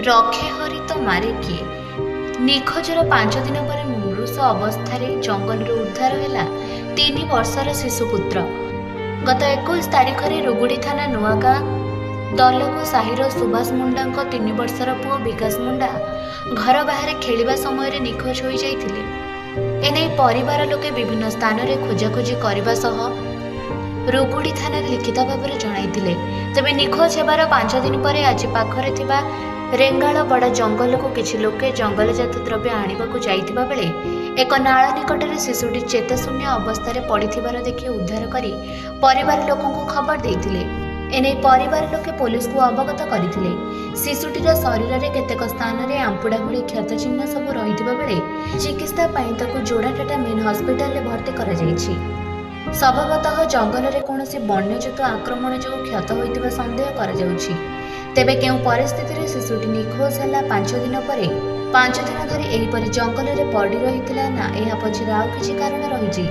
ରକ୍ଷେ ହରି ତ ମାରେ କିଏ। ନିଖୋଜର 5 ଦିନ ପରେ ମୃତ ଅବସ୍ଥାରେ ଜଙ୍ଗଲରୁ ଉଦ୍ଧାର ହେଲା 3 ବର୍ଷର ଶିଶୁପୁତ୍ର। ଗତ 21 ତାରିଖରେ ରୁଗୁଡ଼ି ଥାନା ନୂଆଗାଁ ଦଲକୁ ସାହିର ସୁଭାଷ ମୁଣ୍ଡାଙ୍କ 3 ବର୍ଷର ପୁଅ ବିକାଶ ମୁଣ୍ଡା ଘର ବାହାରେ ଖେଳିବା ସମୟରେ ନିଖୋଜ ହୋଇଯାଇଥିଲେ। ଏନେଇ ପରିବାର ଲୋକେ ବିଭିନ୍ନ ସ୍ଥାନରେ ଖୋଜାଖୋଜି କରିବା ସହ ରୁଗୁଡ଼ି ଥାନାରେ ଲିଖିତ ଭାବରେ ଜଣାଇଥିଲେ। ତେବେ ନିଖୋଜ ହେବାର 5 ଦିନ ପରେ ଆଜି ପାଖରେ ଥିବା ରେଙ୍ଗାଳ ବଡ଼ ଜଙ୍ଗଲକୁ କିଛି ଲୋକେ ଜଙ୍ଗଲଜାତ ଦ୍ରବ୍ୟ ଆଣିବାକୁ ଯାଇଥିବା ବେଳେ ଏକ ନାଳ ନିକଟରେ ଶିଶୁଟି ଚେତାଶୂନ୍ୟ ଅବସ୍ଥାରେ ପଡ଼ିଥିବାର ଦେଖି ଉଦ୍ଧାର କରି ପରିବାର ଲୋକଙ୍କୁ ଖବର ଦେଇଥିଲେ। ଏନେଇ ପରିବାର ଲୋକେ ପୋଲିସକୁ ଅବଗତ କରିଥିଲେ। ଶିଶୁଟିର ଶରୀରରେ କେତେକ ସ୍ଥାନରେ ଆମ୍ପୁଡ଼ା ଭଳି କ୍ଷତ ଚିହ୍ନ ସବୁ ରହିଥିବା ବେଳେ ଚିକିତ୍ସା ପାଇଁ ତାକୁ ଯୋଡ଼ାଟାଟା ମେନ୍ ହସ୍ପିଟାଲରେ ଭର୍ତ୍ତି କରାଯାଇଛି। ସମ୍ଭବତଃ ଜଙ୍ଗଲରେ କୌଣସି ବନ୍ୟଜନ୍ତୁ ଆକ୍ରମଣ ଯୋଗୁଁ କ୍ଷତ ହୋଇଥିବା ସନ୍ଦେହ କରାଯାଉଛି। ତେବେ କେଉଁ ପରିସ୍ଥିତିରେ ଶିଶୁଟି ନିଖୋଜ ହେଲା 5 ଦିନ ପରେ 5 ଦିନ ଧରି ଏହିପରି ଜଙ୍ଗଲରେ ପଡ଼ି ରହିଥିଲା ନା ଏହା ପଛରେ ଆଉ କିଛି କାରଣ ରହିଛି,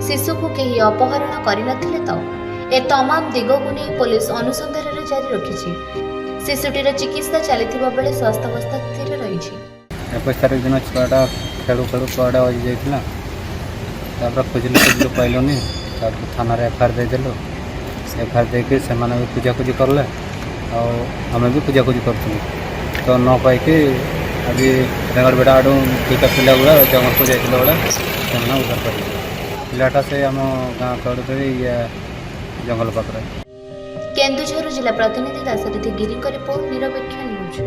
ଶିଶୁକୁ କେହି ଅପହରଣ କରିନଥିଲେ ତ? ଏ ତମାମ ଦିଗକୁ ନେଇ ପୋଲିସ ଅନୁସନ୍ଧାନରେ ଜାରି ରଖିଛି। ଶିଶୁଟିର ଚିକିତ୍ସା ଚାଲିଥିବା ବେଳେ ସ୍ୱାସ୍ଥ୍ୟାବସ୍ଥା ସ୍ଥିର ରହିଛି। 21 ତାରିଖ ଦିନ ଛୁଆଟା ଖେଳୁ ଖେଳୁ କୁଆଡ଼େ ହଜିଯାଇଥିଲା। ତାପରେ ଖୋଜିଲୁ ପାଇଲୁନି। ତାପରେ ଥାନାରେ ଏଫଆଇଆର ଦେଇଦେଲୁ। ଏଫଆଇଆର ଦେଇକି ସେମାନେ ବି ଖୋଜାଖୋଜି କଲେ, ଆଉ ଆମେ ବି ଖୋଜାଖୋଜି କରୁଥିଲୁ। ତ ନ ପାଇକି ଆଜି ରେଙ୍ଗଡ଼ବେଡ଼ା ଆଡ଼ୁ 2ଟା ପିଲା ଗୁଡ଼ା ଜଙ୍ଗଲକୁ ଯାଇଥିଲେ ବେଳେ ସେମାନେ ଉଦ୍ଧାର କରିଲେ। ପିଲାଟା ସେ ଆମ ଗାଁ ତଳୁରେ ଜଙ୍ଗଲ ପାଖରେ। କେନ୍ଦୁଝର ଜିଲ୍ଲା ପ୍ରତିନିଧି ଦାଶରଥୀ ଗିରିଙ୍କ ରିପୋର୍ଟ, ନିରପେକ୍ଷ ନ୍ୟୁଜ୍।